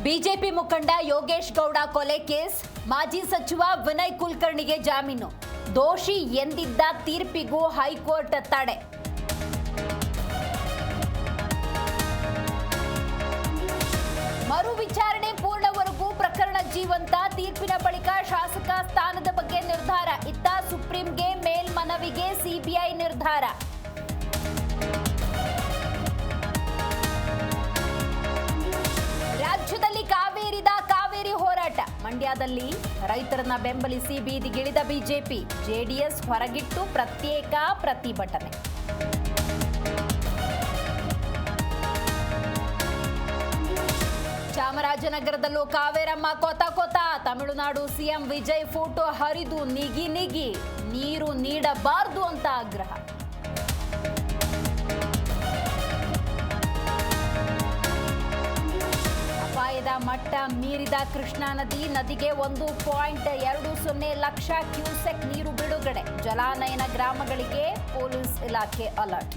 BJP ಮುಖಂಡ ಯೋಗೇಶ್ ಗೌಡ ಕೊಲೆ case, ಮಾಜಿ ಸಚಿವ ವಿನಯ್ ಕುಲಕರ್ಣಿಗೆ ಜಾಮೀನು, ದೋಷಿ ಎಂದಿದ್ದ ತೀರ್ಪಿಗೂ ಹೈಕೋರ್ಟ್ ತಡೆ. ಮರು ವಿಚಾರಣೆ ಪೂರ್ಣವರೆಗೂ ಪ್ರಕರಣ ಜೀವಂತ, ತೀರ್ಪಿನ ಬಳಿಕ ಶಾಸಕ ಸ್ಥಾನದ ಬಗ್ಗೆ ನಿರ್ಧಾರ. ಇತ್ತ ಸುಪ್ರೀಂಗೆ ಮೇಲ್ಮನವಿಗೆ ಸಿಬಿಐ ನಿರ್ಧಾರ. ರಾಜ್ಯದಲ್ಲಿ ಕಾವೇರಿ ಹೋರಾಟ. ಮಂಡ್ಯದಲ್ಲಿ ರೈತರನ್ನ ಬೆಂಬಲಿಸಿ ಬೀದಿಗಿಳಿದ ಬಿಜೆಪಿ, ಜೆಡಿಎಸ್ ಹೊರಗಿಟ್ಟು ಪ್ರತ್ಯೇಕ ಪ್ರತಿಭಟನೆ. ಚಾಮರಾಜನಗರದಲ್ಲೂ ಕಾವೇರಮ್ಮ ಕೋತ, ತಮಿಳುನಾಡು ಸಿಎಂ ವಿಜಯ್ ಫೋಟೋ ಹರಿದು ನಿಗಿ ನೀರು ನೀಡಬಾರದು ಅಂತ ಆಗ್ರಹ. ಅಪಾಯದ ಮಟ್ಟ ಮೀರಿದ ಕೃಷ್ಣಾ ನದಿಗೆ 1.20 ಲಕ್ಷ ಕ್ಯೂಸೆಕ್ ನೀರು ಬಿಡುಗಡೆ. ಜಲಾನಯನ ಗ್ರಾಮಗಳಿಗೆ ಪೊಲೀಸ್ ಇಲಾಖೆ ಅಲರ್ಟ್.